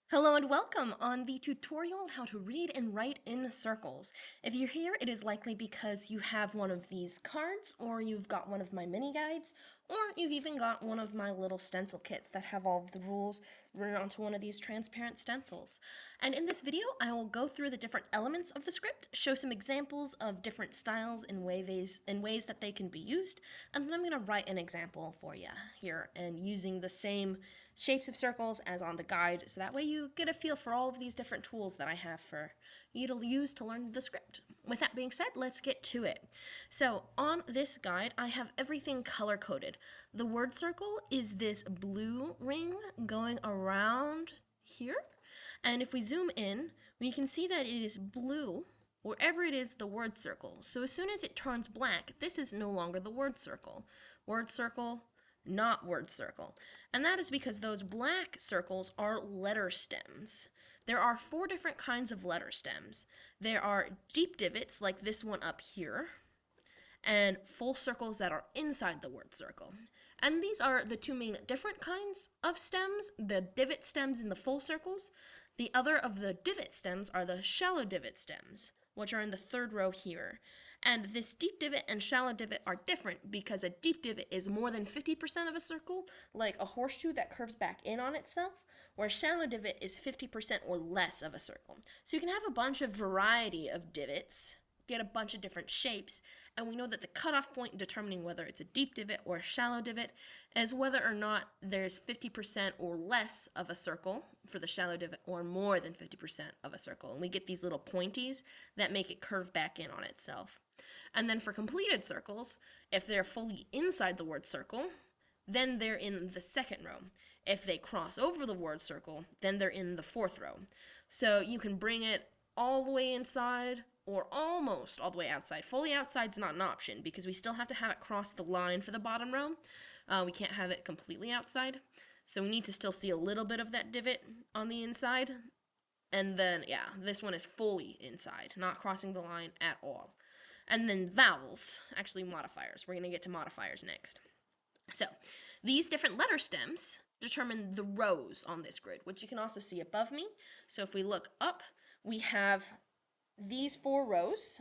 Hello and welcome on the tutorial on how to read and write in circles. If you're here, it is likely because you have one of these cards, or you've got one of my mini guides, or you've even got one of my little stencil kits that have all of the rules written onto one of these transparent stencils. And in this video, I will go through the different elements of the script, show some examples of different styles and ways that they can be used, and then I'm going to write an example for you here, and using the same shapes of circles as on the guide, so that way you get a feel for all of these different tools that I have for you to use to learn the script. With that being said, let's get to it. So on this guide, I have everything color-coded. The word circle is this blue ring going around here, and if we zoom in, we can see that it is blue wherever it is the word circle. So as soon as it turns black, this is no longer the word circle. Word circle, not word circle. And that is because those black circles are letter stems. There are 4 different kinds of letter stems. There are deep divots, like this one up here, and full circles that are inside the word circle. And these are the 2 main different kinds of stems, the divot stems and the full circles. The other of the divot stems are the shallow divot stems, which are in the 3rd row here. And this deep divot and shallow divot are different because a deep divot is more than 50% of a circle, like a horseshoe that curves back in on itself, where a shallow divot is 50% or less of a circle. So you can have a bunch of variety of divots, get a bunch of different shapes, and we know that the cutoff point determining whether it's a deep divot or a shallow divot is whether or not there's 50% or less of a circle for the shallow divot, or more than 50% of a circle. And we get these little pointies that make it curve back in on itself. And then for completed circles, if they're fully inside the word circle, then they're in the 2nd row. If they cross over the word circle, then they're in the 4th row. So you can bring it all the way inside or almost all the way outside. Fully outside's not an option because we still have to have it cross the line for the bottom row. We can't have it completely outside. So we need to still see a little bit of that divot on the inside. And then, yeah, this one is fully inside, not crossing the line at all. And then vowels, actually modifiers. We're going to get to modifiers next. So these different letter stems determine the rows on this grid, which you can also see above me. So if we look up, we have these 4 rows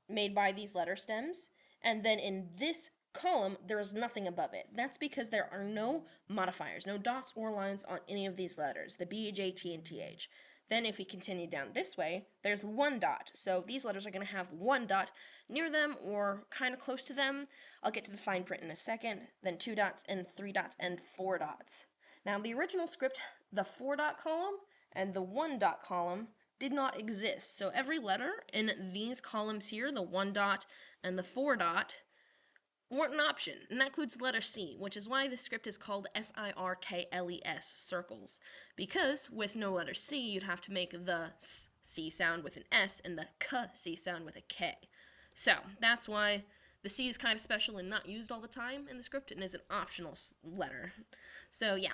made by these letter stems, and then in this column there is nothing above it. That's because there are no modifiers, no dots or lines on any of these letters, the B, J, T, and TH. Then if we continue down this way, there's 1 dot. So these letters are going to have 1 dot near them or kind of close to them. I'll get to the fine print in a second. Then 2 dots and 3 dots and 4 dots. Now the original script, the 4 dot column and the 1 dot column did not exist. So every letter in these columns here, the 1 dot and the 4 dot, weren't an option, and that includes the letter C, which is why the script is called Sirkles, circles, because with no letter C, you'd have to make the C sound with an S and the K C sound with a K. So that's why the C is kind of special and not used all the time in the script and is an optional letter. So yeah,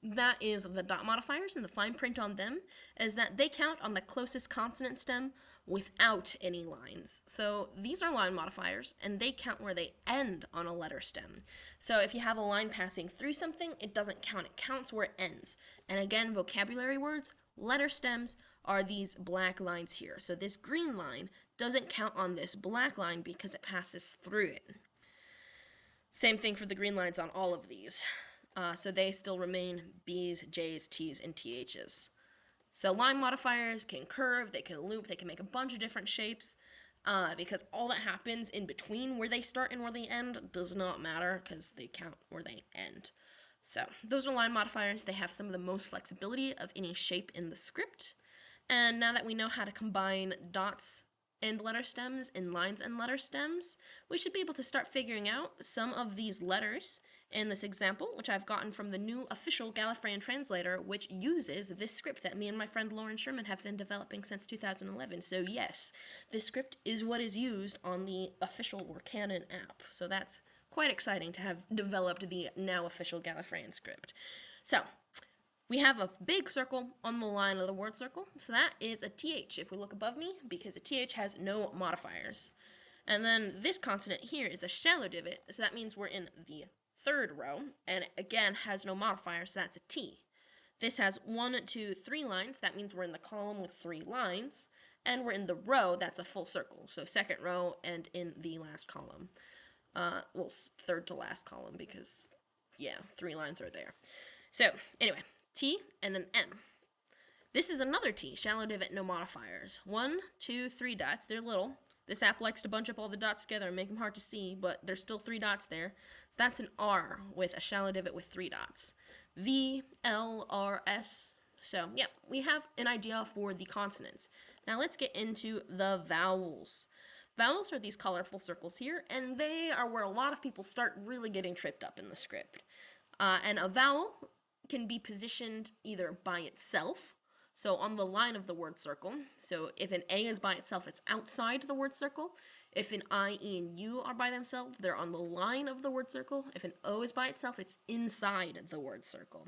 that is the dot modifiers, and the fine print on them is that they count on the closest consonant stem without any lines. So these are line modifiers, and they count where they end on a letter stem. So if you have a line passing through something, it doesn't count. It counts where it ends. And again, vocabulary words, letter stems are these black lines here. So this green line doesn't count on this black line because it passes through it. Same thing for the green lines on all of these. So they still remain B's, J's, T's, and TH's. So line modifiers can curve, they can loop, they can make a bunch of different shapes, because all that happens in between where they start and where they end does not matter because they count where they end. So those are line modifiers. They have some of the most flexibility of any shape in the script. And now that we know how to combine dots and letter stems and lines and letter stems, we should be able to start figuring out some of these letters in this example, which I've gotten from the new official Gallifreyan translator, which uses this script that me and my friend Lauren Sherman have been developing since 2011. So yes, this script is what is used on the official or canon app. So that's quite exciting to have developed the now official Gallifreyan script. So we have a big circle on the line of the word circle, so that is a TH if we look above me, because a TH has no modifiers. And then this consonant here is a shallow divot, so that means we're in the 3rd row, and again has no modifiers, so that's a T. This has 1, 2, 3 lines. That means we're in the column with 3 lines. And we're in the row, that's a full circle. So second row and in the last column. Well, third to last column because, yeah, 3 lines are there. So, anyway, T and an M. This is another T, shallow divot, no modifiers. 1, 2, 3 dots. They're little. This app likes to bunch up all the dots together and make them hard to see, but there's still 3 dots there. So that's an R with a shallow divot with 3 dots. V, L, R, S. So, yeah, we have an idea for the consonants. Now let's get into the vowels. Vowels are these colorful circles here, and they are where a lot of people start really getting tripped up in the script. And a vowel can be positioned either by itself, so on the line of the word circle. So if an A is by itself, it's outside the word circle. If an I, E, and U are by themselves, they're on the line of the word circle. If an O is by itself, it's inside the word circle.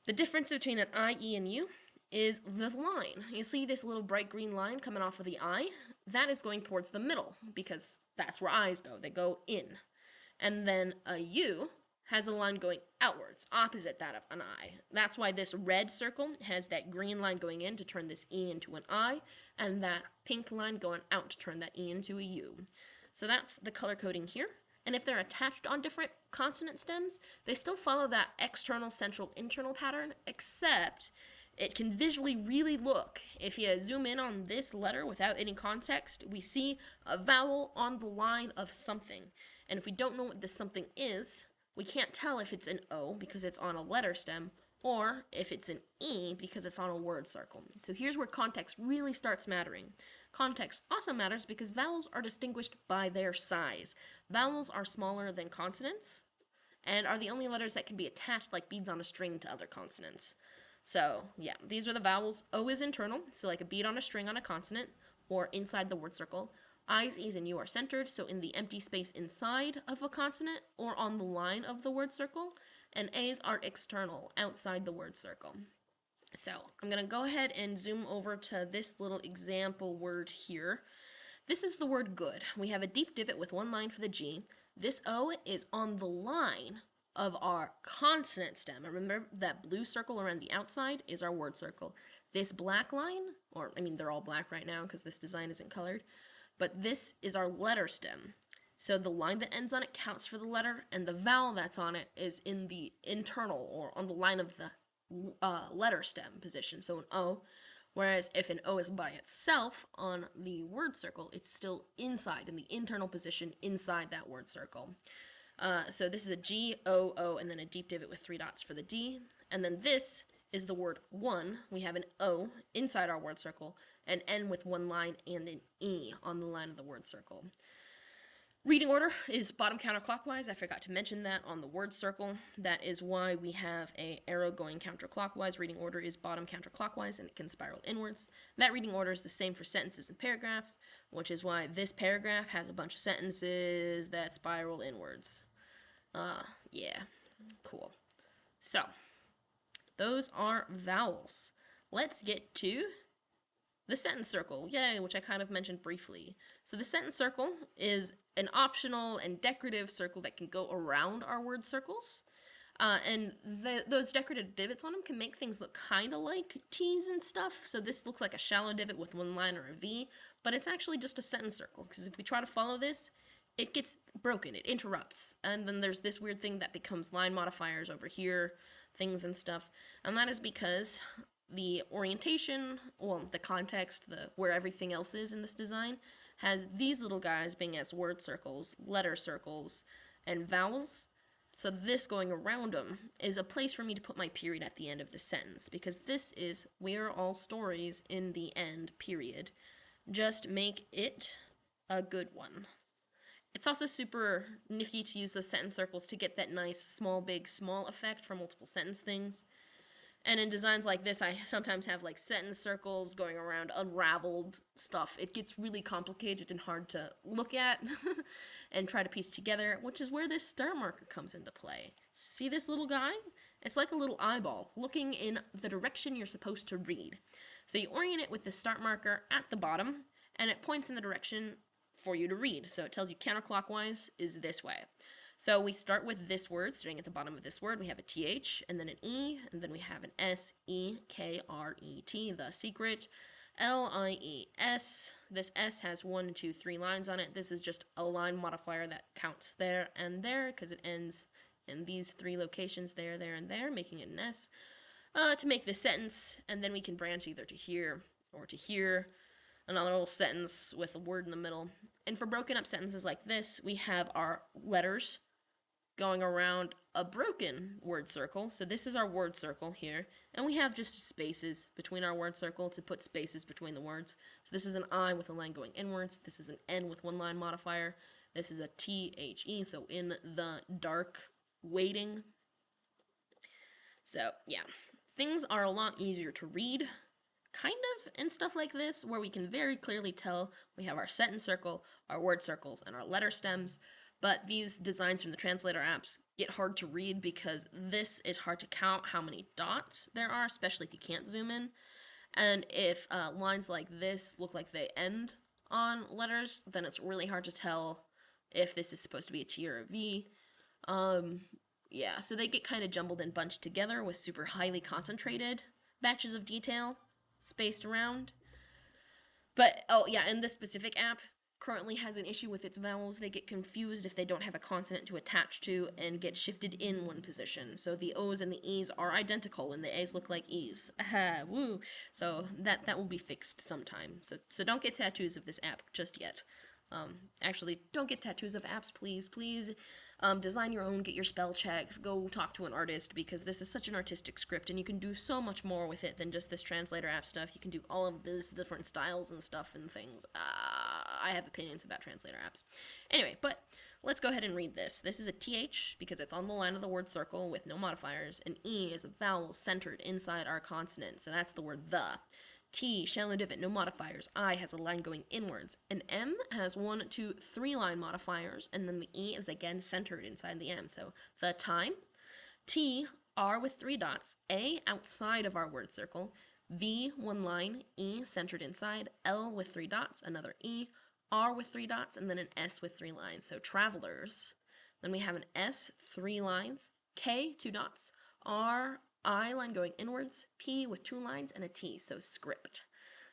The difference between an I, E, and U is the line. You see this little bright green line coming off of the I? That is going towards the middle, because that's where I's go. They go in. And then a U has a line going outwards, opposite that of an I. That's why this red circle has that green line going in to turn this E into an I, and that pink line going out to turn that E into a U. So that's the color coding here. And if they're attached on different consonant stems, they still follow that external, central, internal pattern, except it can visually really look. If you zoom in on this letter without any context, we see a vowel on the line of something. And if we don't know what this something is, we can't tell if it's an O because it's on a letter stem, or if it's an E because it's on a word circle. So here's where context really starts mattering. Context also matters because vowels are distinguished by their size. Vowels are smaller than consonants and are the only letters that can be attached like beads on a string to other consonants. So, yeah, these are the vowels. O is internal, so like a bead on a string on a consonant, or inside the word circle. I's, E's, and U are centered, so in the empty space inside of a consonant, or on the line of the word circle. And A's are external, outside the word circle. So, I'm going to go ahead and zoom over to this little example word here. This is the word good. We have a deep divot with 1 line for the G. This O is on the line of our consonant stem. And remember that blue circle around the outside is our word circle. This black line, or I mean they're all black right now because this design isn't colored, but this is our letter stem. So the line that ends on it counts for the letter, and the vowel that's on it is in the internal, or on the line of the letter stem position, so an O. Whereas if an O is by itself on the word circle, it's still inside, in the internal position inside that word circle. So this is a G, O, O, and then a deep divot with 3 dots for the D. And then this is the word one. We have an O inside our word circle, an N with 1 line, and an E on the line of the word circle. Reading order is bottom counterclockwise. I forgot to mention that on the word circle. That is why we have an arrow going counterclockwise. Reading order is bottom counterclockwise, and it can spiral inwards. That reading order is the same for sentences and paragraphs, which is why this paragraph has a bunch of sentences that spiral inwards. Yeah, cool. So, those are vowels. Let's get to the sentence circle, yay, which I kind of mentioned briefly. So the sentence circle is an optional and decorative circle that can go around our word circles. And those decorative divots on them can make things look kind of like T's and stuff. So this looks like a shallow divot with 1 line or a V, but it's actually just a sentence circle, because if we try to follow this, it gets broken, it interrupts. And then there's this weird thing that becomes line modifiers over here, things and stuff. And that is because the orientation, well, the context, where everything else is in this design, has these little guys being as word circles, letter circles, and vowels. So this going around them is a place for me to put my period at the end of the sentence, because this is "we're all stories in the end, period." Just make it a good one. It's also super nifty to use those sentence circles to get that nice small, big, small effect for multiple sentence things. And in designs like this, I sometimes have like sentence circles going around unraveled stuff. It gets really complicated and hard to look at and try to piece together, which is where this star marker comes into play. See this little guy? It's like a little eyeball looking in the direction you're supposed to read. So you orient it with the start marker at the bottom, and it points in the direction for you to read. So it tells you counterclockwise is this way. So we start with this word, starting at the bottom of this word, we have a TH, and then an E, and then we have an SEKRET, the secret, LIES. This S has 1, 2, 3 lines on it. This is just a line modifier that counts there and there, because it ends in these 3 locations, there, and there, making it an S. To make this sentence, and then we can branch either to here or to here, another little sentence with a word in the middle. And for broken up sentences like this, we have our letters going around a broken word circle. So this is our word circle here, and we have just spaces between our word circle to put spaces between the words. So this is an I with a line going inwards, this is an N with 1 line modifier, this is a THE, so in the dark waiting. So yeah, things are a lot easier to read, kind of, in stuff like this, where we can very clearly tell we have our sentence circle, our word circles, and our letter stems. But these designs from the translator apps get hard to read because this is hard to count how many dots there are, especially if you can't zoom in. And if lines like this look like they end on letters, then it's really hard to tell if this is supposed to be a T or a V. Yeah, so they get kind of jumbled and bunched together with super highly concentrated batches of detail spaced around. But, oh yeah, and this specific app currently has an issue with its vowels. They get confused if they don't have a consonant to attach to and get shifted in one position. So the O's and the E's are identical and the A's look like E's. Aha, woo. So that will be fixed sometime. So don't get tattoos of this app just yet. Actually, don't get tattoos of apps, please. Please design your own, get your spell checks, go talk to an artist, because this is such an artistic script, and you can do so much more with it than just this translator app stuff. You can do all of this different styles and stuff and things. I have opinions about translator apps. Anyway, but let's go ahead and read this. This is a TH, because it's on the line of the word circle with no modifiers, and E is a vowel centered inside our consonant, so that's the word the. T, shallow divot, no modifiers. I has a line going inwards. And M has 1, 2, 3 line modifiers, and then the E is again centered inside the M. So the time. T, R with 3 dots. A outside of our word circle. V, 1 line. E centered inside. L with 3 dots, another E. R with 3 dots, and then an S with 3 lines. So travelers. Then we have an S, 3 lines. K, 2 dots. R, I line going inwards, P with 2 lines, and a T, so script.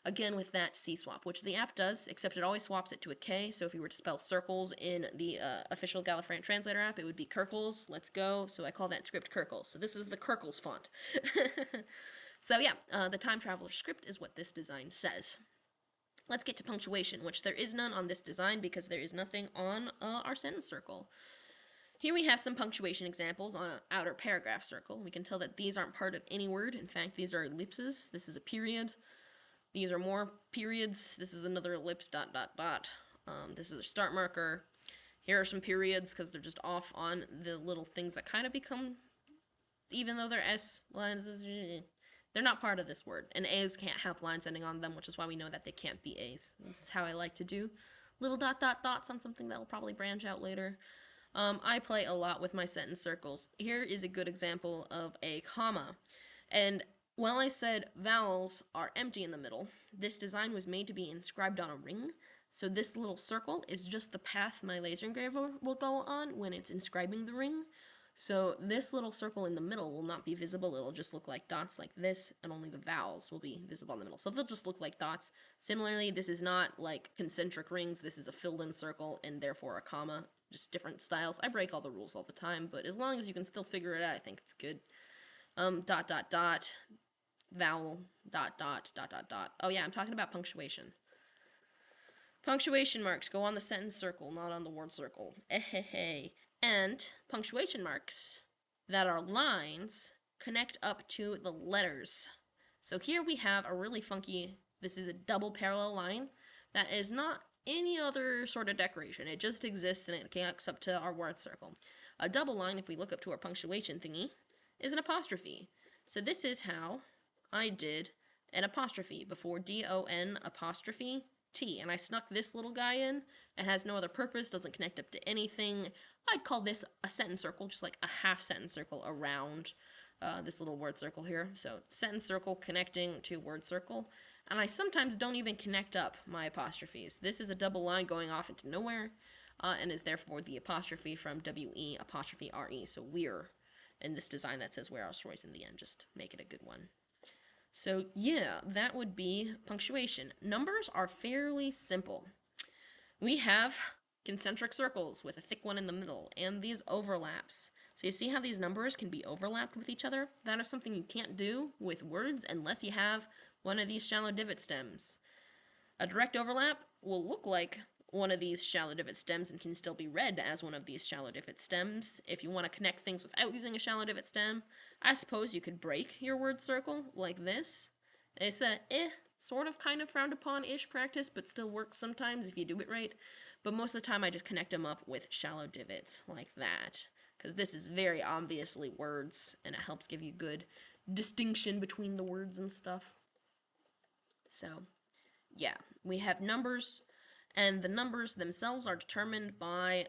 Again with that C swap, which the app does, except it always swaps it to a K, so if you were to spell circles in the official Gallifreyan translator app, it would be Kirkles, let's go, so I call that script Kirkles. So this is the Kirkles font. So yeah, the time traveler script is what this design says. Let's get to punctuation, which there is none on this design because there is nothing on our sentence circle. Here we have some punctuation examples on an outer paragraph circle. We can tell that these aren't part of any word. In fact, these are ellipses. This is a period. These are more periods. This is another ellipse, dot, dot, dot. This is a start marker. Here are some periods because they're just off on the little things that kind of become, even though they're S lines, they're not part of this word. And A's can't have lines ending on them, which is why we know that they can't be A's. This is how I like to do little dot, dot, dots on something that will probably branch out later. I play a lot with my sentence circles. Here is a good example of a comma. And while I said vowels are empty in the middle, this design was made to be inscribed on a ring. So this little circle is just the path my laser engraver will go on when it's inscribing the ring. So this little circle in the middle will not be visible. It'll just look like dots like this, and only the vowels will be visible in the middle. So they'll just look like dots. Similarly, this is not like concentric rings. This is a filled-in circle, and therefore a comma. Just different styles. I break all the rules all the time, but as long as you can still figure it out, I think it's good. Dot, dot, dot, vowel, dot, dot, dot, dot, dot. Oh yeah, I'm talking about punctuation. Punctuation marks go on the sentence circle, not on the word circle. And punctuation marks that are lines connect up to the letters. So here we have a really funky, this is a double parallel line that is not any other sort of decoration. It just exists and it connects up to our word circle. A double line, if we look up to our punctuation thingy, is an apostrophe. So this is how I did an apostrophe before D-O-N apostrophe T. And I snuck this little guy in. It has no other purpose, doesn't connect up to anything. I'd call this a sentence circle, just like a half sentence circle around this little word circle here. So sentence circle connecting to word circle. And I sometimes don't even connect up my apostrophes. This is a double line going off into nowhere. and is therefore the apostrophe from W-E apostrophe R-E, so we're in this design that says warehouse Royce in the end, just make it a good one. So yeah, that would be punctuation. Numbers are fairly simple. We have concentric circles with a thick one in the middle, and these overlaps. So you see how these numbers can be overlapped with each other? That is something you can't do with words unless you have one of these shallow divot stems. A direct overlap will look like one of these shallow divot stems and can still be read as one of these shallow divot stems. If you want to connect things without using a shallow divot stem, I suppose you could break your word circle like this. It's a sort of kind of frowned upon-ish practice, but still works sometimes if you do it right. But most of the time I just connect them up with shallow divots like that, because this is very obviously words, and it helps give you good distinction between the words and stuff. So, yeah, we have numbers, and the numbers themselves are determined by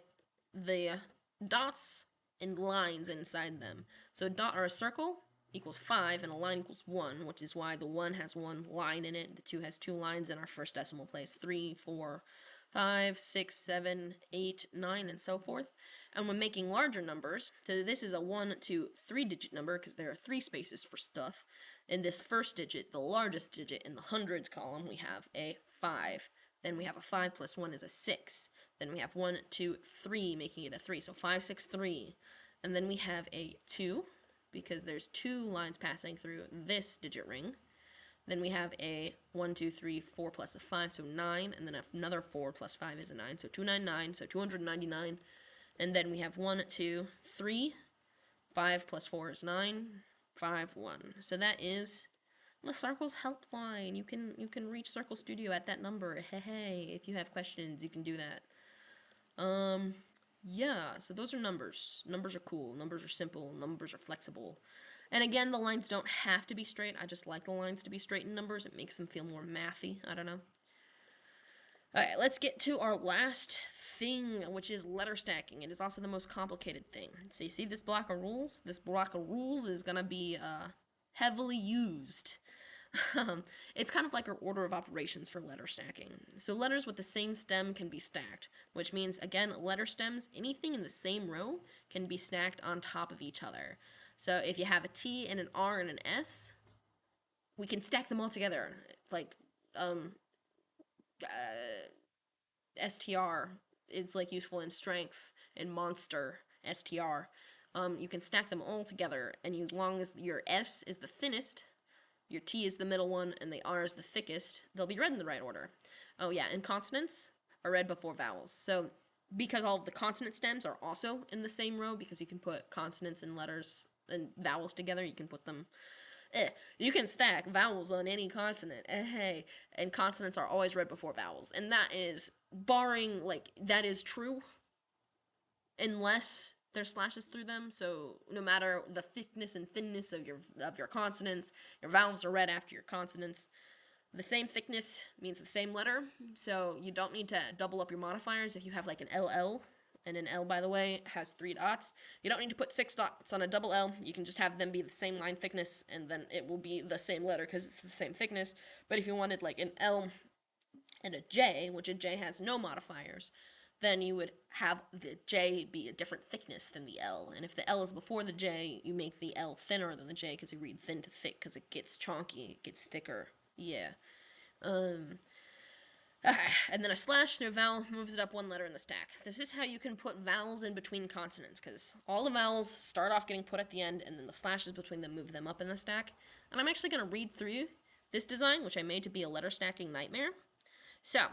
the dots and lines inside them. So a dot or a circle equals 5, and a line equals 1, which is why the 1 has 1 line in it, the 2 has 2 lines in our first decimal place, 3, 4, 5, 6, 7, 8, 9, and so forth. And when making larger numbers, so this is a 1 to 3 digit number because there are 3 spaces for stuff. In this first digit, the largest digit in the hundreds column, we have a 5. Then we have a 5 plus 1 is a 6. Then we have 1, 2, 3, making it a 3. So 5, 6, 3. And then we have a 2, because there's 2 lines passing through this digit ring. Then we have a 1, 2, 3, 4 plus a 5, so 9. And then another 4 plus 5 is a 9, so 299, so 299. And then we have 1, 2, 3. 5 plus 4 is 9. 5, 1. So that is the Sirkles helpline. You can reach Circle Studio at that number. Hey, if you have questions, you can do that. Yeah, so those are numbers. Numbers are cool. Numbers are simple. Numbers are flexible. And again, the lines don't have to be straight. I just like the lines to be straight in numbers. It makes them feel more mathy. I don't know. Alright, let's get to our last thing, which is letter stacking. It is also the most complicated thing. So you see this block of rules? This block of rules is going to be heavily used. It's kind of like our order of operations for letter stacking. So letters with the same stem can be stacked, which means, again, letter stems, anything in the same row can be stacked on top of each other. So if you have a T and an R and an S, we can stack them all together. Like, STR is like useful in strength, and monster, STR. You can stack them all together, and as long as your S is the thinnest, your T is the middle one, and the R is the thickest, they'll be read in the right order. Oh yeah, and consonants are read before vowels. So because all of the consonant stems are also in the same row, because you can put consonants and letters and vowels together, you can put them... You can stack vowels on any consonant. Hey, and consonants are always read before vowels. And that is, barring, like, that is true unless there's slashes through them. So no matter the thickness and thinness of your consonants, your vowels are read after your consonants. The same thickness means the same letter, so you don't need to double up your modifiers. If you have like an LL, and an L, by the way, has 3 dots, you don't need to put 6 dots on a double L. You can just have them be the same line thickness, and then it will be the same letter because it's the same thickness. But if you wanted like an L and a J, which a J has no modifiers, then you would have the J be a different thickness than the L. And if the L is before the J, you make the L thinner than the J because you read thin to thick because it gets chonky, it gets thicker. Yeah. And then a slash through a vowel moves it up 1 letter in the stack. This is how you can put vowels in between consonants, because all the vowels start off getting put at the end, and then the slashes between them move them up in the stack. And I'm actually going to read through this design, which I made to be a letter stacking nightmare. So,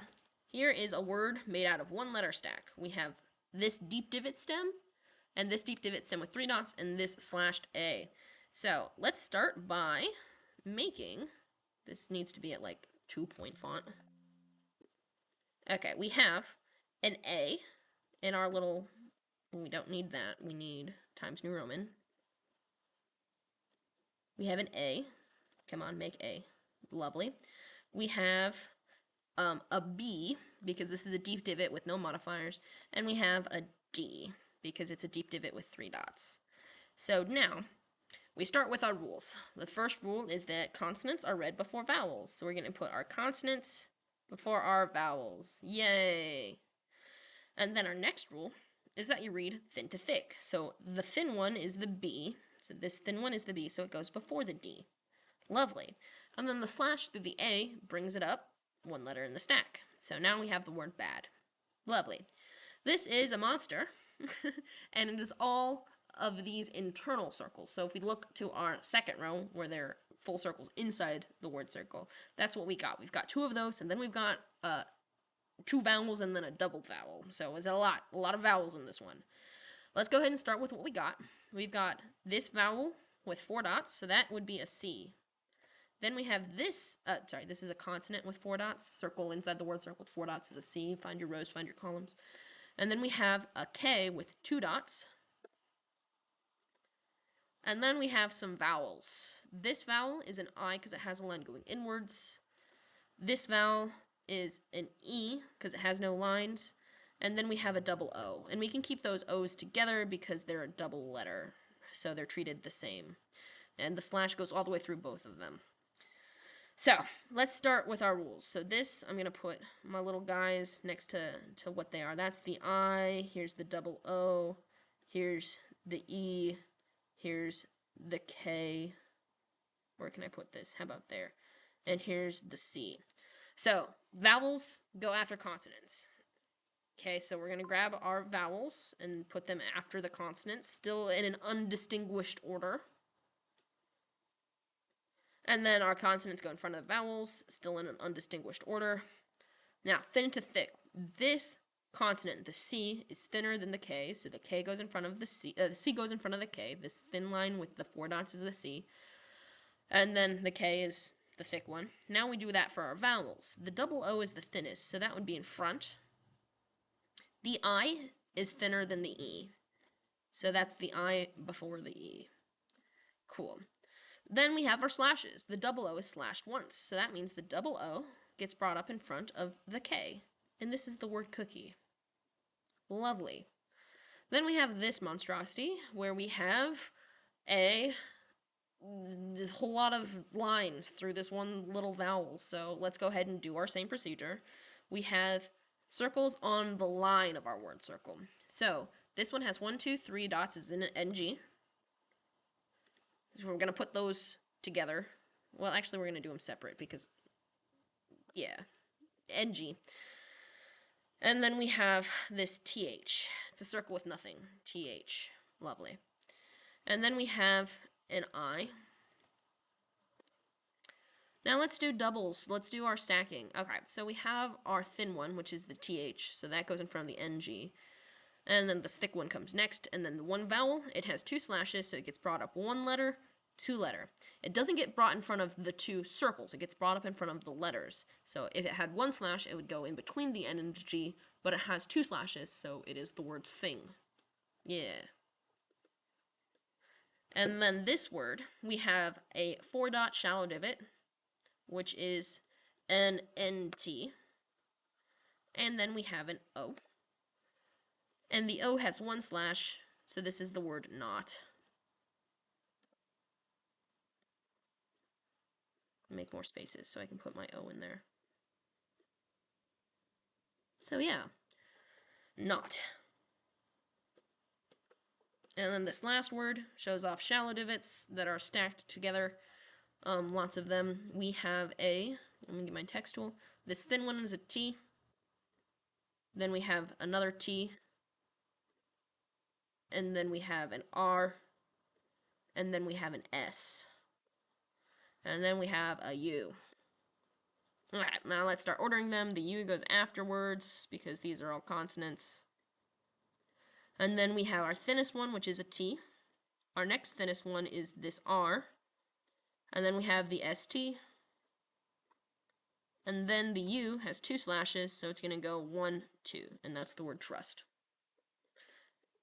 here is a word made out of 1 letter stack. We have this deep divot stem, and this deep divot stem with 3 dots, and this slashed A. So, let's start by making, this needs to be at like 2-point font. Okay, we have an A in our little, we don't need that, we need Times New Roman. We have an A, come on, make A, lovely. We have a B, because this is a deep divot with no modifiers, and we have a D, because it's a deep divot with 3 dots. So now, we start with our rules. The first rule is that consonants are read before vowels, so we're going to put our consonants before our vowels. Yay! And then our next rule is that you read thin to thick. So the thin one is the B. So this thin one is the B, so it goes before the D. Lovely. And then the slash through the A brings it up one letter in the stack. So now we have the word bad. Lovely. This is a monster, and it is all of these internal circles. So if we look to our second row, where they're full circles inside the word circle, that's what we got. We've got 2 of those, and then we've got 2 vowels and then a double vowel. So it's a lot of vowels in this one. Let's go ahead and start with what we got. We've got this vowel with 4 dots, so that would be a C. Then we have this, this is a consonant with 4 dots. Circle inside the word circle with 4 dots is a C. Find your rows, find your columns. And then we have a K with 2 dots. And then we have some vowels. This vowel is an I because it has a line going inwards. This vowel is an E because it has no lines. And then we have a double O. And we can keep those O's together because they're a double letter. So they're treated the same. And the slash goes all the way through both of them. So let's start with our rules. So this, I'm going to put my little guys next to what they are. That's the I, here's the double O, here's the E, here's the K. Where can I put this? How about there? And here's the C. So vowels go after consonants. Okay, so we're going to grab our vowels and put them after the consonants, still in an undistinguished order. And then our consonants go in front of the vowels, still in an undistinguished order. Now, thin to thick. This consonant, the C, is thinner than the K, so the K goes in front of the C. The C goes in front of the K. This thin line with the 4 dots is the C. And then the K is the thick one. Now we do that for our vowels. The double O is the thinnest, so that would be in front. The I is thinner than the E, so that's the I before the E. Cool. Then we have our slashes. The double O is slashed once, so that means the double O gets brought up in front of the K, and this is the word cookie. Lovely. Then we have this monstrosity, where we have this whole lot of lines through this one little vowel, so let's go ahead and do our same procedure. We have circles on the line of our word circle. So this one has 1, 2, 3 dots is in an NG. So we're going to put those together. Well, actually, we're going to do them separate because, yeah, NG. And then we have this TH. It's a circle with nothing. TH. Lovely. And then we have an I. Now let's do doubles. Let's do our stacking. Okay, so we have our thin one, which is the TH. So that goes in front of the NG. And then the thick one comes next, and then the one vowel, it has 2 slashes, so it gets brought up 1 letter, 2 letter. It doesn't get brought in front of the 2 circles, it gets brought up in front of the letters. So if it had 1 slash, it would go in between the N and the G, but it has 2 slashes, so it is the word thing. Yeah. And then this word, we have a 4-dot shallow divot, which is an NT. And then we have an O. And the O has 1 slash, so this is the word not. Make more spaces so I can put my O in there. So yeah, not. And then this last word shows off shallow divots that are stacked together. Lots of them. We have let me get my text tool. This thin one is a T. Then we have another T. And then we have an R. And then we have an S. And then we have a U. Alright, now let's start ordering them. The U goes afterwards because these are all consonants. And then we have our thinnest one, which is a T. Our next thinnest one is this R. And then we have the ST. And then the U has 2 slashes, so it's going to go 1, 2. And that's the word trust.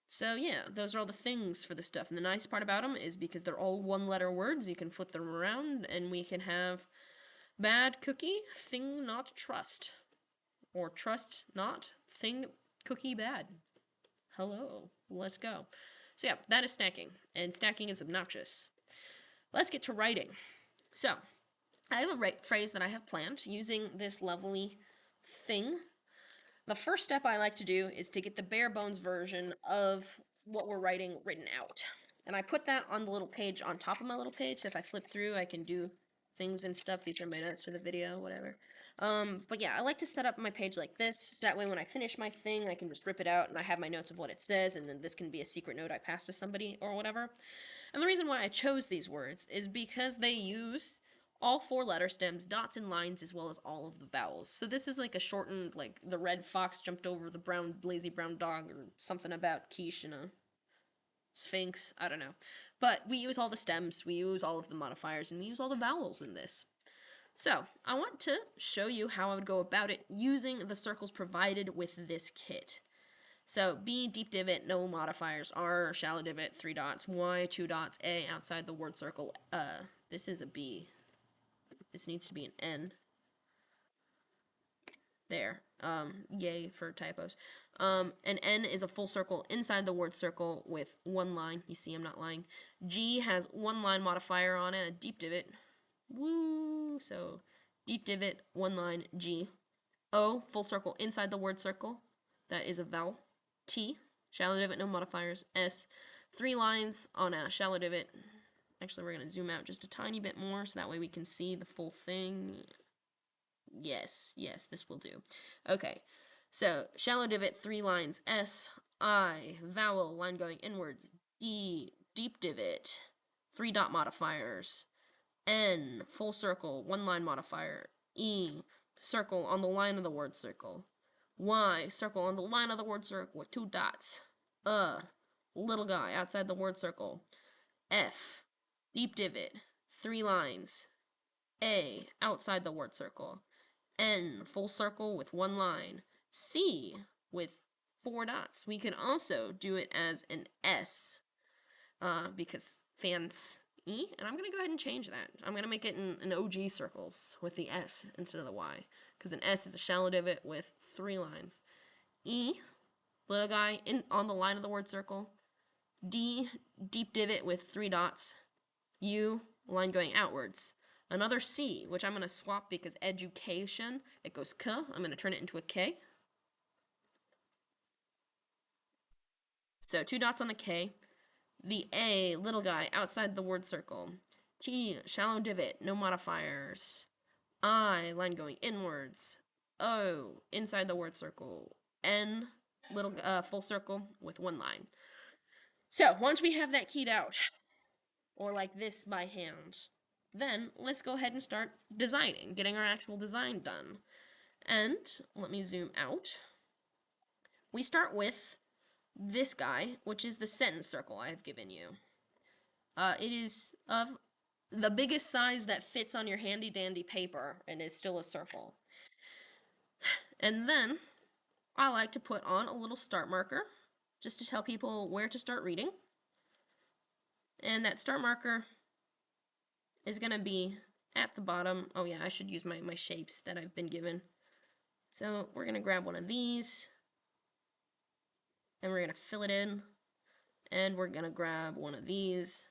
So yeah, those are all the things for this stuff. And the nice part about them is because they're all 1-letter words, you can flip them around, and we can have bad cookie, thing not trust. Or trust not, thing cookie bad. Hello, let's go. So yeah, that is stacking, and stacking is obnoxious. Let's get to writing. So, I have a phrase that I have planned using this lovely thing. The first step I like to do is to get the bare bones version of what we're writing written out. And I put that on the little page on top of my little page. So if I flip through, I can do things and stuff. These are my notes for the video, whatever. But yeah, I like to set up my page like this, so that way when I finish my thing, I can just rip it out and I have my notes of what it says, and then this can be a secret note I pass to somebody or whatever. And the reason why I chose these words is because they use all four letter stems, dots, and lines, as well as all of the vowels. So this is like a shortened, like the red fox jumped over the brown, lazy brown dog, or something about quiche and a sphinx. I don't know. But we use all the stems, we use all of the modifiers, and we use all the vowels in this. So, I want to show you how I would go about it using the circles provided with this kit. So, B, deep divot, no modifiers. R, shallow divot, 3 dots. Y, 2 dots. A, outside the word circle. This is a B. This needs to be an N. There. Yay for typos. An N is a full circle inside the word circle with one line. You see, I'm not lying. G has one line modifier on it, a deep divot. Woo! So, deep divot, one line, G. O, full circle inside the word circle. That is a vowel. T, shallow divot, no modifiers. S, 3 lines on a shallow divot. Actually, we're going to zoom out just a tiny bit more so that way we can see the full thing. Yes, this will do. Okay, so shallow divot, 3 lines. S, I, vowel, line going inwards. D, deep divot, 3 dot modifiers. N, full circle, 1 line modifier. E, circle on the line of the word circle. Y, circle on the line of the word circle with 2 dots. Little guy outside the word circle. F, deep divot, 3 lines. A, outside the word circle. N, full circle with 1 line. C, with 4 dots. We can also do it as an S, because fancy. And I'm going to go ahead and change that. I'm going to make it in OG circles with the S instead of the Y, because an S is a shallow divot with 3 lines. E, little guy on the line of the word circle. D, deep divot with 3 dots. U, line going outwards. Another C, which I'm going to swap because education, it goes K. I'm going to turn it into a K. So 2 dots on the K. The A, little guy, outside the word circle. T, shallow divot, no modifiers. I, line going inwards. O, inside the word circle. N, little full circle with 1 line. So, once we have that keyed out, or like this by hand, then let's go ahead and start designing, getting our actual design done. And let me zoom out. We start with this guy, which is the sentence circle I have given you. It is of the biggest size that fits on your handy dandy paper and is still a circle. And then I like to put on a little start marker just to tell people where to start reading. And that start marker is going to be at the bottom. Oh yeah, I should use my shapes that I've been given. So we're going to grab one of these and we're going to fill it in. And we're going to grab one of these.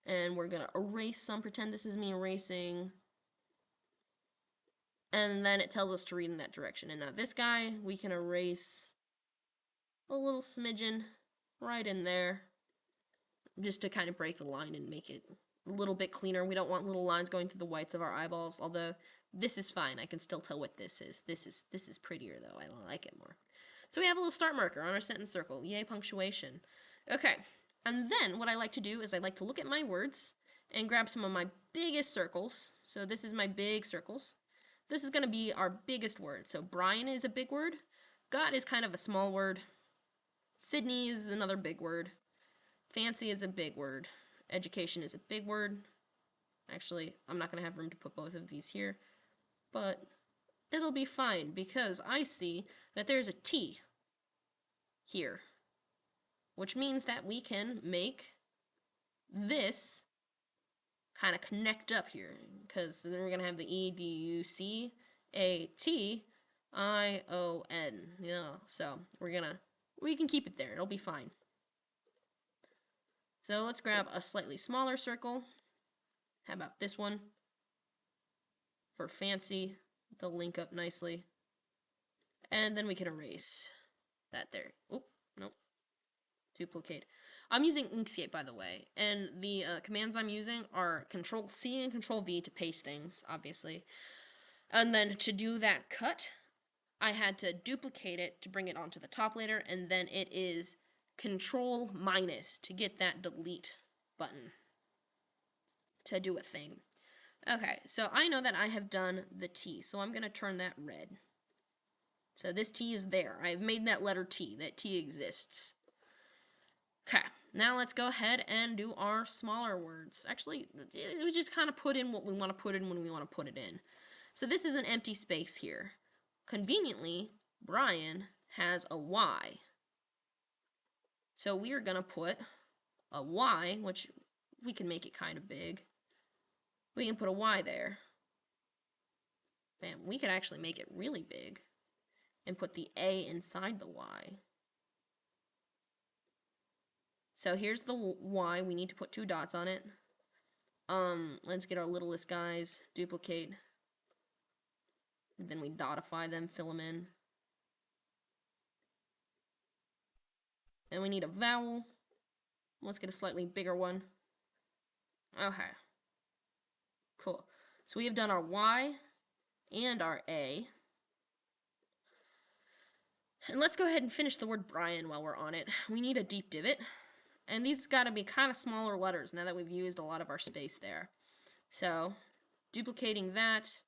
And we're going to erase some, pretend this is me erasing. And then it tells us to read in that direction. And now this guy, we can erase a little smidgen right in there, just to kind of break the line and make it a little bit cleaner. We don't want little lines going through the whites of our eyeballs, although this is fine. I can still tell what this is. This is prettier, though. I like it more. So we have a little start marker on our sentence circle. Yay, punctuation. Okay, and then what I like to do is I like to look at my words and grab some of my biggest circles. So this is my big circles. This is going to be our biggest word. So Brian is a big word. Got is kind of a small word. Sydney is another big word. Fancy is a big word. Education is a big word. Actually, I'm not going to have room to put both of these here, but it'll be fine because I see that there's a T here, which means that we can make this kind of connect up here, because then we're going to have the E, D, U, C, A, T, I, O, N. Yeah, so we can keep it there. It'll be fine. So let's grab a slightly smaller circle. How about this one? for fancy. They'll link up nicely. And then we can erase that there. Oop, nope. Duplicate. I'm using Inkscape, by the way, and the commands I'm using are Control-C and Control-V to paste things, obviously. And then to do that cut, I had to duplicate it to bring it onto the top later, and then it is Control- to get that delete button to do a thing. Okay, so I know that I have done the T, so I'm going to turn that red. So this T is there. I've made that letter T. That T exists. Okay, now let's go ahead and do our smaller words. Actually, we just kind of put in what we want to put in when we want to put it in. So this is an empty space here. Conveniently, Brian has a Y. So we are going to put a Y, which we can make it kind of big. We can put a Y there. Bam, we could actually make it really big and put the A inside the Y. So here's the Y. We need to put 2 dots on it. Let's get our littlest guys, duplicate. Then we dotify them, fill them in. And we need a vowel. Let's get a slightly bigger one. Okay. Cool. So we have done our Y and our A. And let's go ahead and finish the word Brian while we're on it. We need a deep divot. And these got to be kind of smaller letters now that we've used a lot of our space there. So, duplicating that.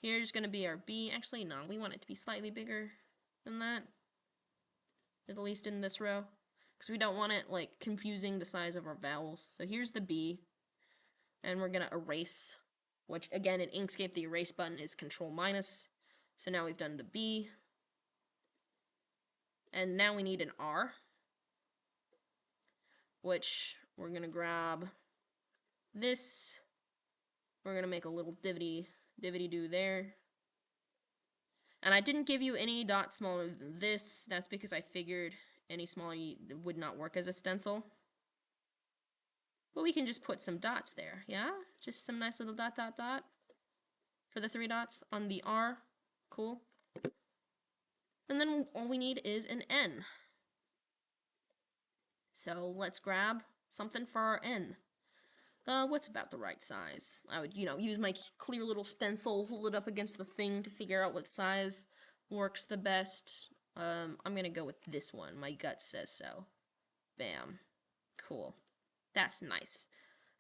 Here's going to be our B. Actually, no, we want it to be slightly bigger than that. At least in this row. Because we don't want it, like, confusing the size of our vowels. So here's the B. And we're going to erase. Which, again, in Inkscape, the erase button is Control-. So now we've done the B. And now we need an R. Which we're going to grab this. We're going to make a little divvy-do there. And I didn't give you any dot smaller than this. That's because I figured any smaller would not work as a stencil. But we can just put some dots there, yeah? Just some nice little dot, dot, dot. For the 3 dots on the R. Cool. And then all we need is an N. So let's grab something for our N. What's about the right size? I would, use my clear little stencil, hold it up against the thing to figure out what size works the best. I'm gonna go with this one. My gut says so. Bam. Cool. That's nice.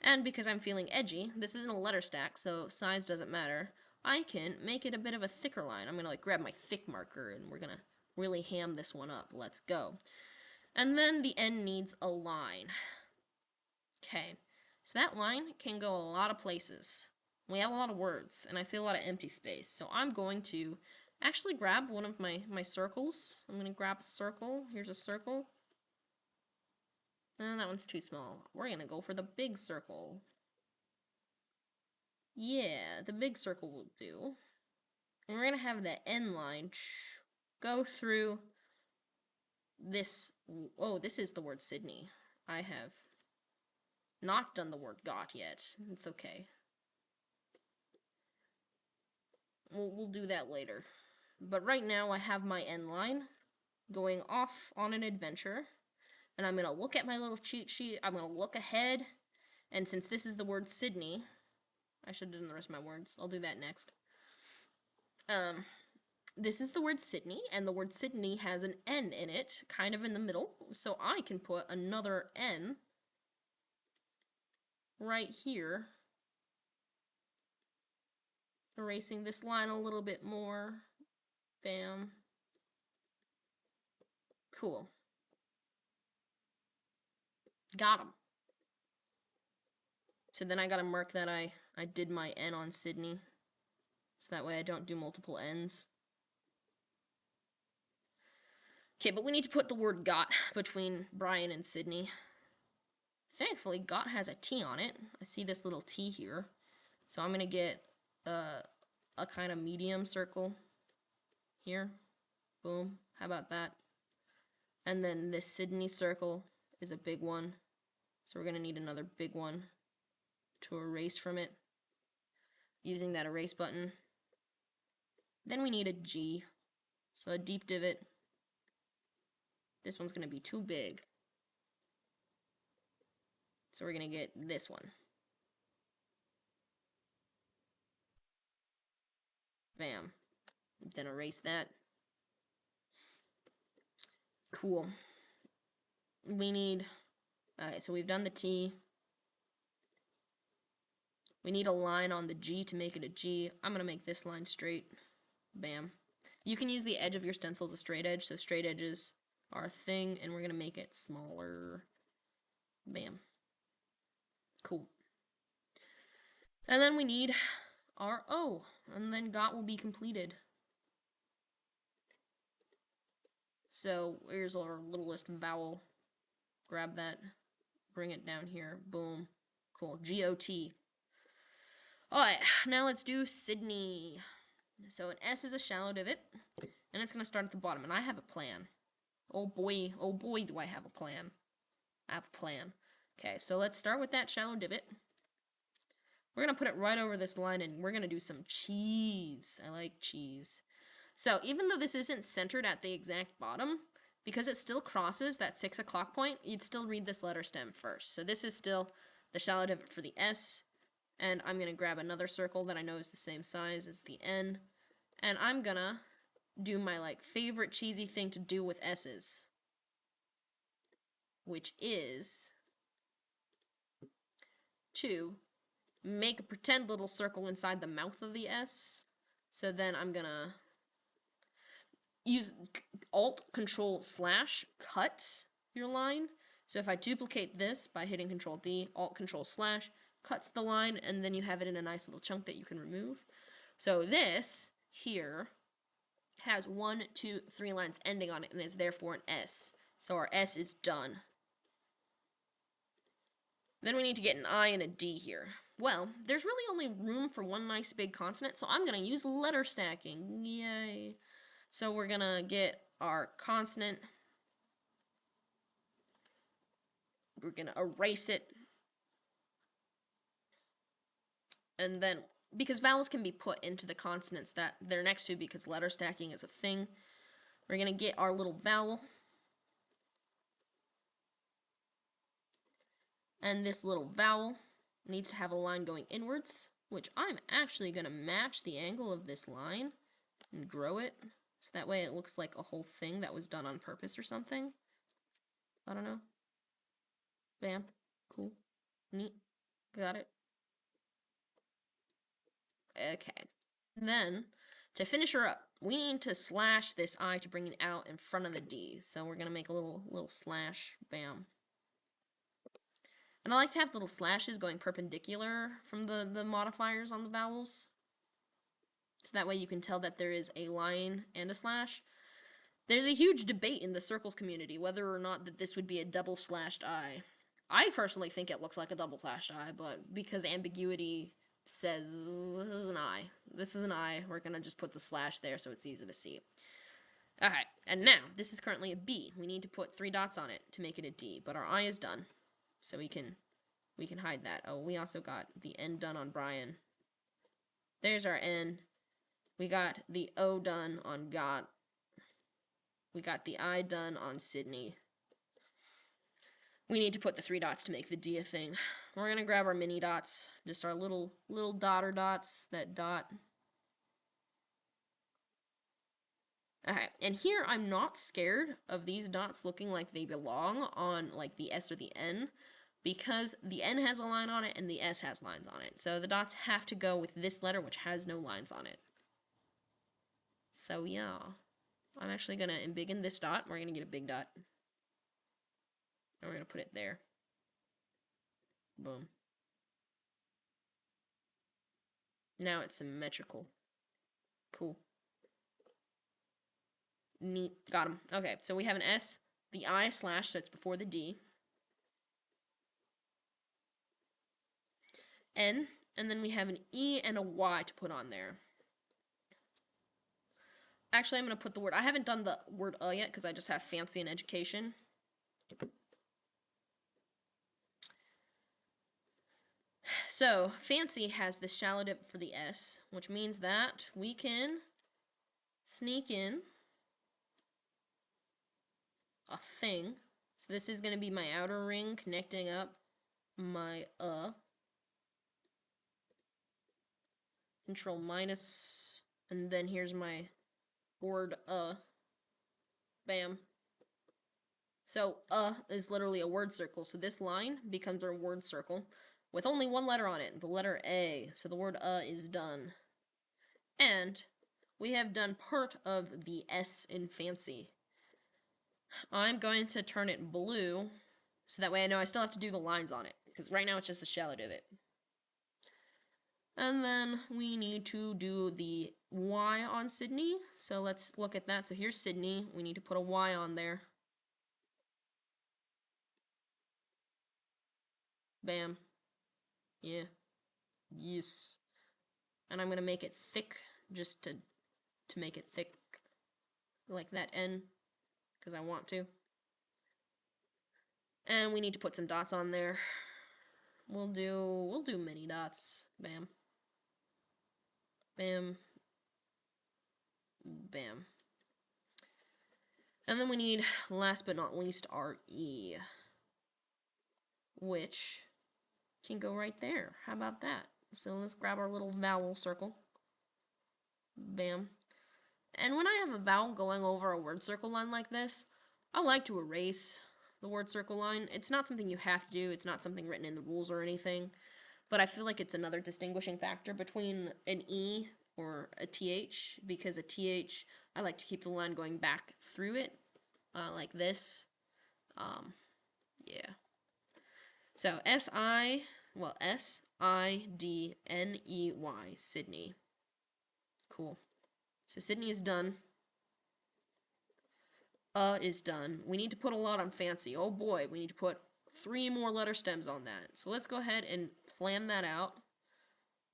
And because I'm feeling edgy, this isn't a letter stack, so size doesn't matter. I can make it a bit of a thicker line. I'm gonna grab my thick marker and we're gonna really ham this one up. Let's go. And then the N needs a line. Okay. So that line can go a lot of places. We have a lot of words, and I see a lot of empty space. So I'm going to actually grab one of my circles. I'm going to grab a circle. Here's a circle. And that one's too small. We're going to go for the big circle. Yeah, the big circle will do. And we're going to have the N line go through this. Oh, this is the word Sydney. I have not done the word got yet. It's okay. We'll do that later. But right now I have my N line going off on an adventure. And I'm going to look at my little cheat sheet. I'm going to look ahead. And since this is the word Sydney, I should have done the rest of my words. I'll do that next. This is the word Sydney, and the word Sydney has an N in it, kind of in the middle. So I can put another N right here. Erasing this line a little bit more. Bam. Cool. Got him. So then I gotta mark that I did my N on Sydney. So that way I don't do multiple N's. Okay, but we need to put the word got between Brian and Sydney. Thankfully, got has a T on it. I see this little T here. So I'm gonna get a kind of medium circle here. Boom. How about that? And then this Sydney circle is a big one. So we're gonna need another big one to erase from it. using that erase button. Then we need a G, so a deep divot. This one's going to be too big, so we're going to get this one. Bam. Then erase that. Cool. We need... Okay, so we've done the T. We need a line on the G to make it a G. I'm going to make this line straight. Bam. You can use the edge of your stencil as a straight edge, so straight edges are a thing, and we're going to make it smaller. Bam. Cool. And then we need our O, and then got will be completed. So here's our littlest vowel. Grab that, bring it down here, boom. Cool, G-O-T. Alright, now let's do Sydney. So an S is a shallow divot, and it's going to start at the bottom, and I have a plan. Oh boy, do I have a plan. I have a plan. Okay, so let's start with that shallow divot. We're going to put it right over this line, and we're going to do some cheese. I like cheese. So even though this isn't centered at the exact bottom, because it still crosses that 6 o'clock point, you'd still read this letter stem first. So this is still the shallow divot for the S, and I'm going to grab another circle that I know is the same size as the N, and I'm going to do my favorite cheesy thing to do with S's, which is to make a pretend little circle inside the mouth of the S. So then I'm going to use Alt-Control/, cut your line. So if I duplicate this by hitting Control-D, Alt-Control/, cuts the line, and then you have it in a nice little chunk that you can remove. So this here has 1, 2, 3 lines ending on it, and is therefore an S. So our S is done. Then we need to get an I and a D here. Well, there's really only room for one nice big consonant, so I'm going to use letter stacking. Yay. So we're going to get our consonant. We're going to erase it. And then, because vowels can be put into the consonants that they're next to because letter stacking is a thing, we're going to get our little vowel. And this little vowel needs to have a line going inwards, which I'm actually going to match the angle of this line and grow it. So that way it looks like a whole thing that was done on purpose or something. I don't know. Bam. Cool. Neat. Got it. Okay. And then, to finish her up, we need to slash this I to bring it out in front of the D. So we're going to make a little slash. Bam. And I like to have little slashes going perpendicular from the modifiers on the vowels. So that way you can tell that there is a line and a slash. There's a huge debate in the Sirkles community whether or not that this would be a double-slashed I. I personally think it looks like a double-slashed I, but because ambiguity says this is an I. This is an I. We're going to just put the slash there so it's easy to see. Okay, and now, this is currently a B. We need to put 3 dots on it to make it a D, but our I is done. So we can hide that. Oh, we also got the N done on Brian. There's our N. We got the O done on Got. We got the I done on Sydney. We need to put the 3 dots to make the D a thing. We're going to grab our mini dots, just our little dotter dots that dot. Okay, and here I'm not scared of these dots looking like they belong on the S or the N, because the N has a line on it and the S has lines on it. So the dots have to go with this letter, which has no lines on it. So yeah, I'm actually going to embiggen this dot. We're going to get a big dot. And we're going to put it there. Boom. Now it's symmetrical. Cool. Neat. Got him. Okay, so we have an S, the I slash, so it's before the D. N, and then we have an E and a Y to put on there. Actually, I'm going to put the word... I haven't done the word yet because I just have fancy in education. So, fancy has this shallow dip for the S, which means that we can sneak in a thing. So this is going to be my outer ring connecting up my Control minus, and then here's my word bam. So is literally a word circle, so this line becomes our word circle with only one letter on it, the letter A. So the word is done. And we have done part of the S in fancy. I'm going to turn it blue, so that way I know I still have to do the lines on it, because right now it's just the shallow divot. And then we need to do the Y on Sydney, so let's look at that. So here's Sydney, we need to put a Y on there. Bam. Yeah. Yes. And I'm going to make it thick, just to make it thick, like that N, because I want to. And we need to put some dots on there. We'll do mini dots. Bam. Bam. Bam. And then we need, last but not least, our E, which can go right there. How about that? So let's grab our little vowel circle. Bam. And when I have a vowel going over a word circle line like this, I like to erase the word circle line. It's not something you have to do. It's not something written in the rules or anything. But I feel like it's another distinguishing factor between an E or a TH, because a TH, I like to keep the line going back through it, like this. Yeah. So S-I-D-N-E-Y, Sydney. Cool. So Sydney is done. Is done. We need to put a lot on fancy. Oh boy, we need to put 3 more letter stems on that. So let's go ahead and plan that out.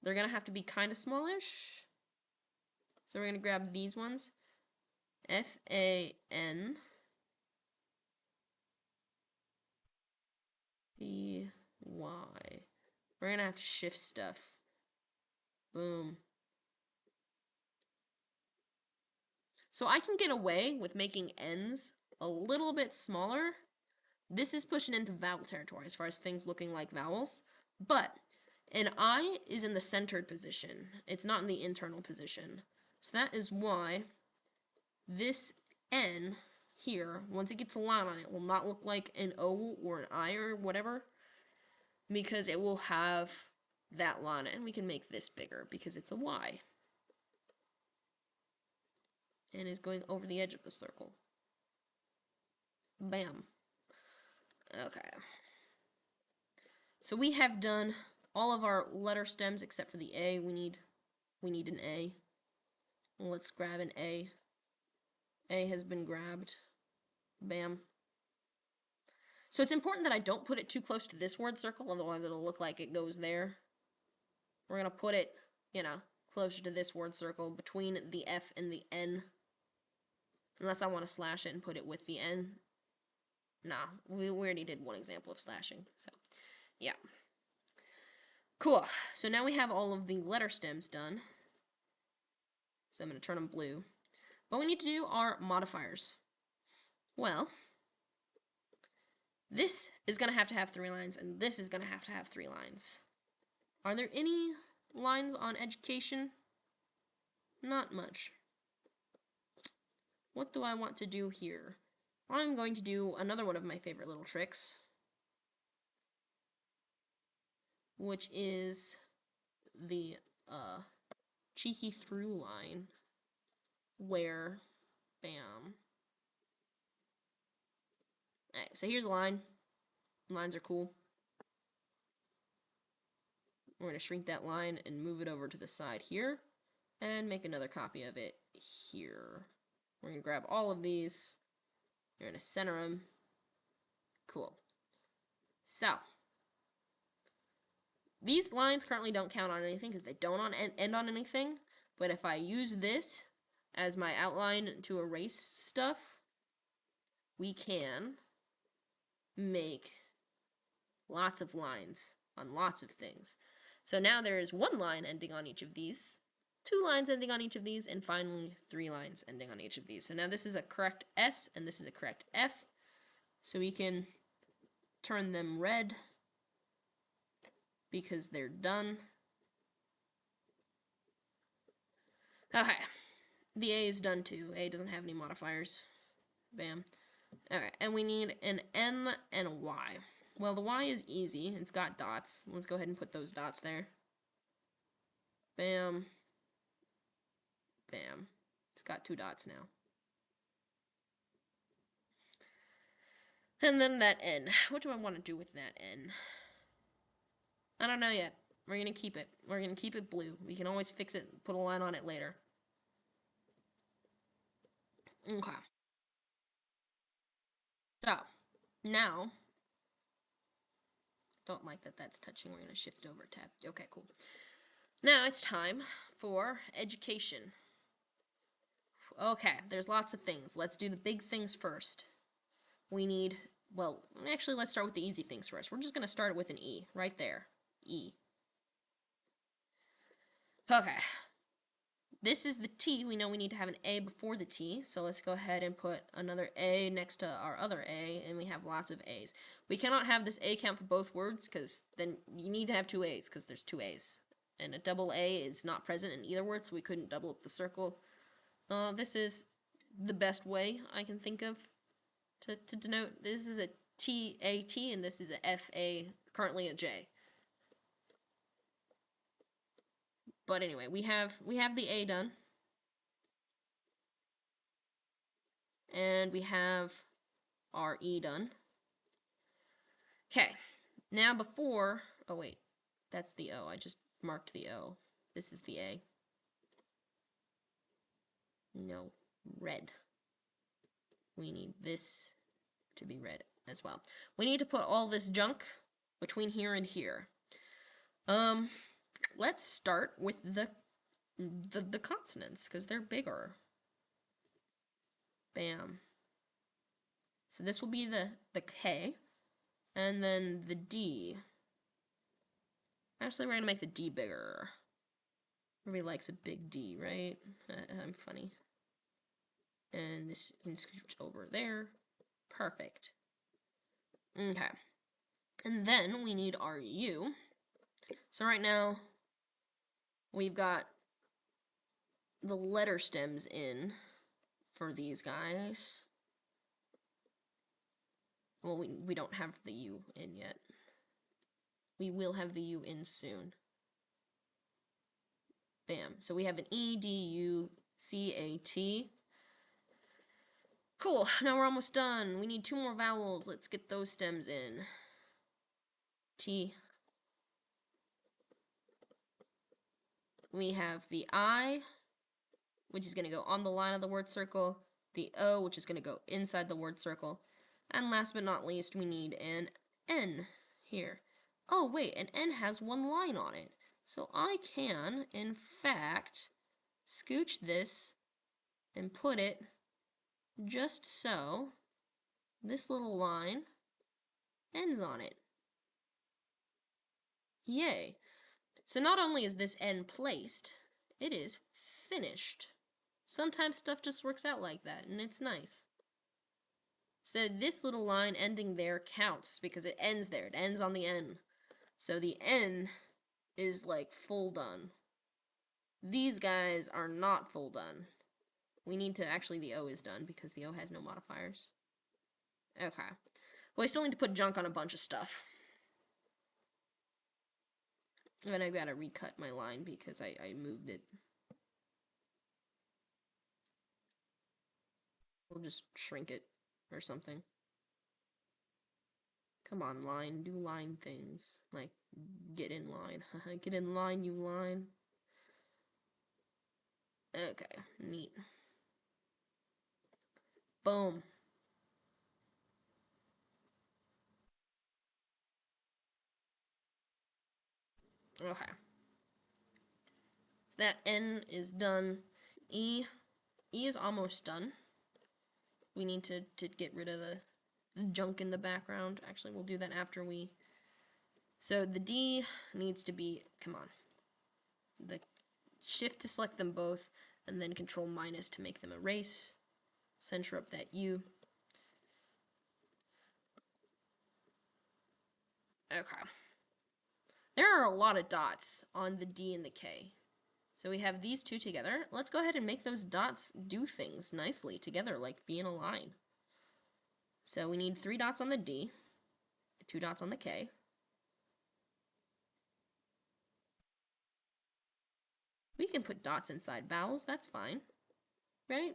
They're going to have to be kind of smallish. So we're going to grab these ones. F-A-N. C-Y. We're going to have to shift stuff. Boom. So I can get away with making N's a little bit smaller. This is pushing into vowel territory as far as things looking like vowels. But an I is in the centered position. It's not in the internal position. So that is why this N here, once it gets a line on it, will not look like an O or an I or whatever, because it will have that line. And we can make this bigger because it's a Y. And is going over the edge of the circle. Bam. Okay. So we have done all of our letter stems except for the A. We need an A. Let's grab an A. A has been grabbed. Bam. So it's important that I don't put it too close to this word circle, otherwise it'll look like it goes there. We're going to put it, closer to this word circle, between the F and the N. Unless I want to slash it and put it with the N. Nah, we already did one example of slashing, so yeah. Cool, so now we have all of the letter stems done. So I'm going to turn them blue. What we need to do are modifiers. Well, this is going to have 3 lines, and this is going to have 3 lines. Are there any lines on education? Not much. What do I want to do here? I'm going to do another one of my favorite little tricks, which is the cheeky through line, where, bam. Alright, so here's a line. Lines are cool. We're going to shrink that line and move it over to the side here, and make another copy of it here. We're going to grab all of these. You're going to center them. Cool. So, these lines currently don't count on anything because they don't end on anything, but if I use this as my outline to erase stuff, we can make lots of lines on lots of things. So now there is 1 line ending on each of these, 2 lines ending on each of these, and finally 3 lines ending on each of these. So now this is a correct S and this is a correct F. So we can turn them red because they're done. Okay, the A is done too. A doesn't have any modifiers. Bam. Okay, and we need an N and a Y. Well, the Y is easy. It's got dots. Let's go ahead and put those dots there. Bam. Bam. It's got 2 dots now. And then that N. What do I want to do with that N? I don't know yet. We're going to keep it. We're going to keep it blue. We can always fix it, put a line on it later. Okay. So, now, don't like that that's touching. We're going to shift over tab. Okay, cool. Now it's time for education. Okay, there's lots of things. Let's do the big things first. We need, well, actually, let's start with the easy things first. We're just going to start with an E, right there. E. Okay. This is the T. We know we need to have an A before the T, so let's go ahead and put another A next to our other A, and we have lots of A's. We cannot have this A count for both words, because then you need to have 2 A's, because there's 2 A's. And a double A is not present in either word, so we couldn't double up the circle. This is the best way I can think of to denote. This is a T-A-T, and this is a F-A, currently a J. But anyway, we have the A done. And we have our E done. Okay, now before, oh wait, that's the O. I just marked the O. This is the A. No, red. We need this to be red as well. We need to put all this junk between here and here. Let's start with the consonants, because they're bigger. Bam. So this will be the K, and then the D. Actually, we're gonna make the D bigger. Everybody likes a big D, right? I'm funny. And this can scooch over there. Perfect. Okay. And then we need our U. So right now, we've got the letter stems in for these guys. Well, we don't have the U in yet. We will have the U in soon. Bam. So we have an E, D, U, C, A, T. Cool. Now we're almost done. We need 2 more vowels. Let's get those stems in. T. We have the I, which is going to go on the line of the word circle. The O, which is going to go inside the word circle. And last but not least, we need an N here. Oh, wait, an N has 1 line on it. So I can, in fact, scooch this and put it just so this little line ends on it. Yay. So not only is this N placed, it is finished. Sometimes stuff just works out like that, and it's nice. So this little line ending there counts because it ends there. It ends on the N. So the N is like full done. These guys are not full done. We need to, actually the O is done because the O has no modifiers. Okay. Well, I still need to put junk on a bunch of stuff. And then I've got to recut my line because I moved it. We'll just shrink it or something. Come on, line. Do line things. Like, get in line. Get in line, you line. Okay, neat. Boom. Okay. That N is done. E is almost done. We need to get rid of the junk in the background. Actually, we'll do that after we So the D needs to be, come on, the shift to select them both, and then control minus to make them erase. Center up that U. Okay. There are a lot of dots on the D and the K. So we have these two together. Let's go ahead and make those dots do things nicely together, like be in a line. So we need 3 dots on the D, 2 dots on the K. We can put dots inside vowels, that's fine. Right?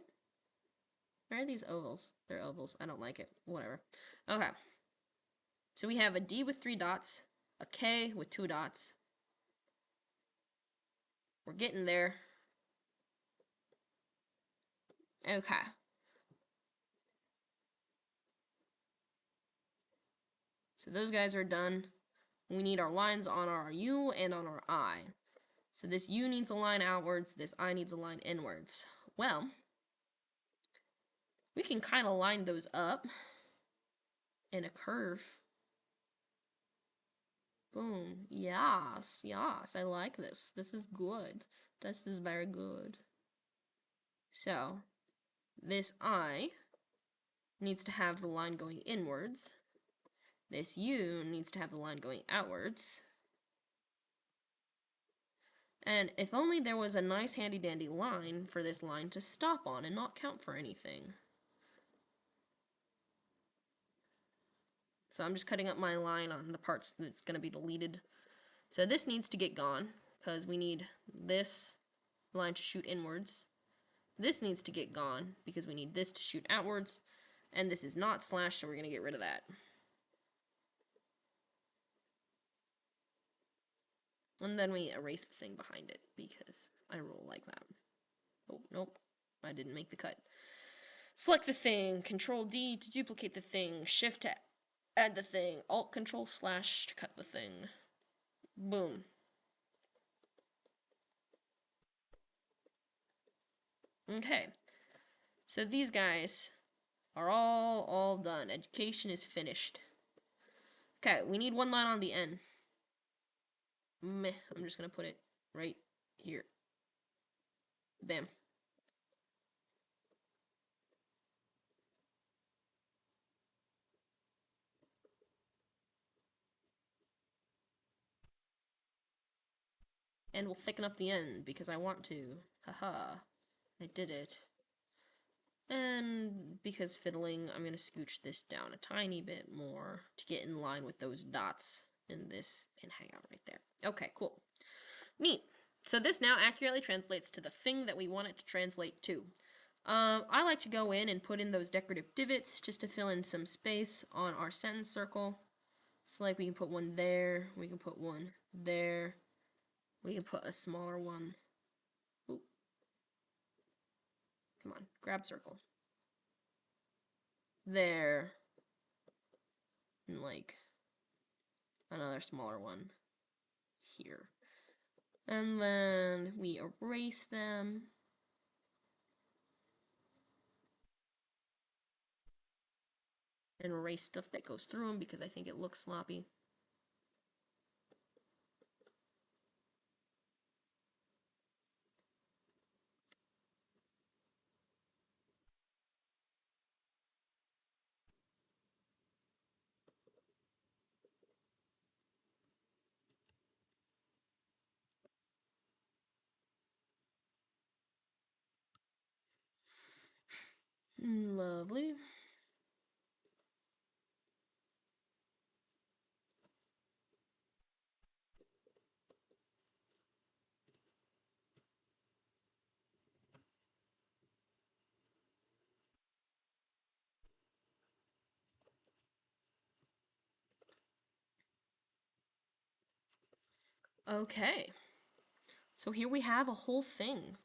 Where are these ovals? They're ovals. I don't like it. Whatever. Okay. So we have a D with 3 dots, a K with 2 dots. We're getting there. Okay. So those guys are done. We need our lines on our U and on our I. So this U needs a line outwards, this I needs a line inwards. Well, we can kind of line those up in a curve. Boom. Yes, yes, I like this. This is good. This is very good. So, this I needs to have the line going inwards. This U needs to have the line going outwards. And if only there was a nice handy dandy line for this line to stop on and not count for anything. So I'm just cutting up my line on the parts that's going to be deleted. So this needs to get gone, because we need this line to shoot inwards. This needs to get gone, because we need this to shoot outwards. And this is not slash, so we're going to get rid of that. And then we erase the thing behind it, because I roll like that. Oh, nope. I didn't make the cut. Select the thing, Control D to duplicate the thing, Shift to add the thing, Alt Control slash to cut the thing. Boom. Okay. So these guys are all done. Education is finished. Okay, we need one line on the N. Meh, I'm just gonna put it right here. Bam. And we'll thicken up the end because I want to. Haha. I did it. And because fiddling, I'm going to scooch this down a tiny bit more to get in line with those dots in this and hang out right there. Okay, cool. Neat. So this now accurately translates to the thing that we want it to translate to. I like to go in and put in those decorative divots just to fill in some space on our sentence circle. So like we can put one there, we can put one there, we can put a smaller one. Ooh. Come on, grab circle. There. And like another smaller one here. And then we erase them. And erase stuff that goes through them because I think it looks sloppy. Lovely. Okay. So here we have a whole thing.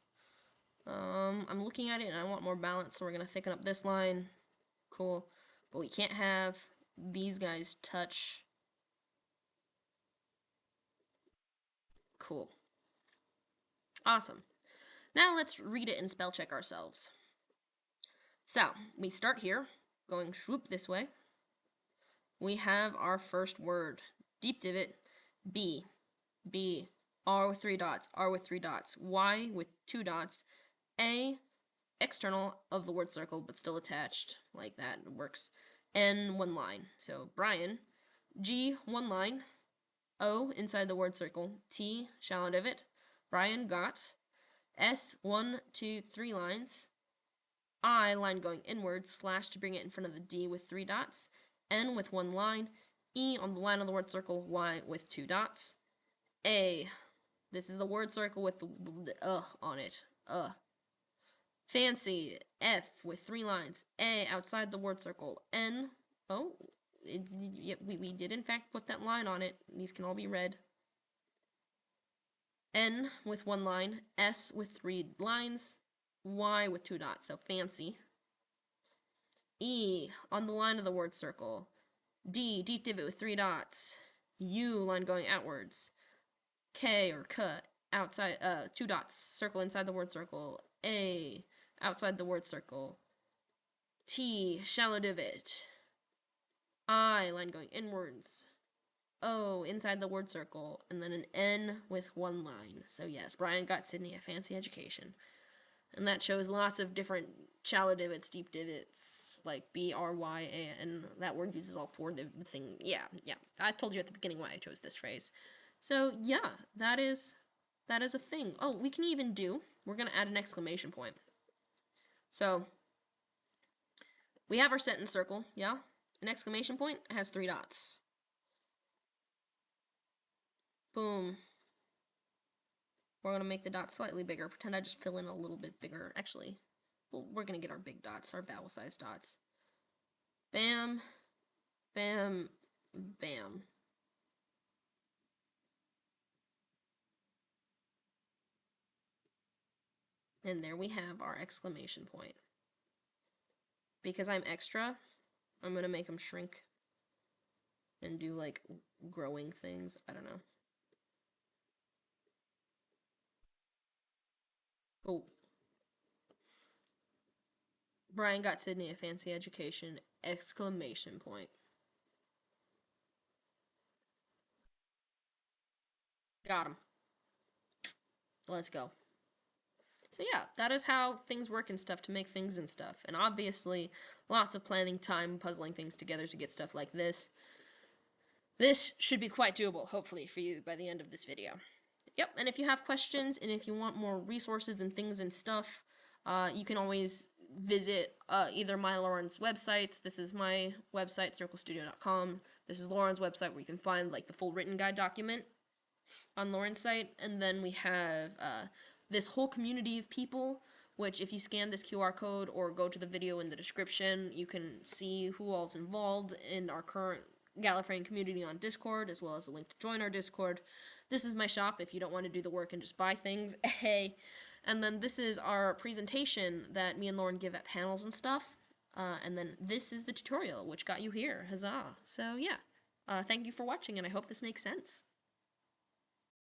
I'm looking at it and I want more balance, so we're going to thicken up this line. Cool. But we can't have these guys touch. Cool. Awesome. Now let's read it and spell check ourselves. So, we start here, going swoop this way. We have our first word, deep divot. B, B, R with 3 dots, R with 3 dots, Y with 2 dots, A, external of the word circle, but still attached, like that, it works, N, 1 line, so Brian, G, 1 line, O, inside the word circle, T, shallow divot, Brian got, S, 1, 2, 3 lines, I, line going inwards, slash to bring it in front of the D with 3 dots, N with 1 line, E on the line of the word circle, Y with 2 dots, A, this is the word circle with the on it, fancy, F with 3 lines, A outside the word circle, N, we did in fact put that line on it, these can all be read, N with 1 line, S with 3 lines, Y with 2 dots, so fancy. E on the line of the word circle. D, deep divot with 3 dots. U, line going outwards. K or K, outside, 2 dots, circle inside the word circle. A, outside the word circle. T, shallow divot. I, line going inwards. O, inside the word circle, and then an N with 1 line. So yes, Brian got Sydney a fancy education. And that shows lots of different shallow divots, deep divots, like B, R, Y, A, and that word uses all 4 things. Yeah. I told you at the beginning why I chose this phrase. So yeah, that is a thing. Oh, we can even we're going to add an exclamation point. So we have our sentence circle, yeah? An exclamation point has 3 dots. Boom. We're going to make the dots slightly bigger. Pretend I just fill in a little bit bigger. Actually, we're going to get our big dots, our vowel size dots. Bam, bam, bam. And there we have our exclamation point. Because I'm extra, I'm going to make them shrink and do like growing things. I don't know. Oh. Brian got Sydney a fancy education, exclamation point. Got him. Let's go. So yeah, that is how things work and stuff to make things and stuff. And obviously, lots of planning time, puzzling things together to get stuff like this. This should be quite doable, hopefully, for you by the end of this video. Yep, and if you have questions and if you want more resources and things and stuff, you can always visit either my Lauren's websites. This is my website, sirklestudio.com. This is Lauren's website where you can find like the full written guide document on Lauren's site. And then we have this whole community of people, which if you scan this QR code or go to the video in the description, you can see who all's involved in our current Gallifreyan community on Discord, as well as a link to join our Discord. This is my shop if you don't want to do the work and just buy things. Hey. And then this is our presentation that me and Lauren give at panels and stuff. And then this is the tutorial, which got you here. Huzzah. So yeah, thank you for watching, and I hope this makes sense.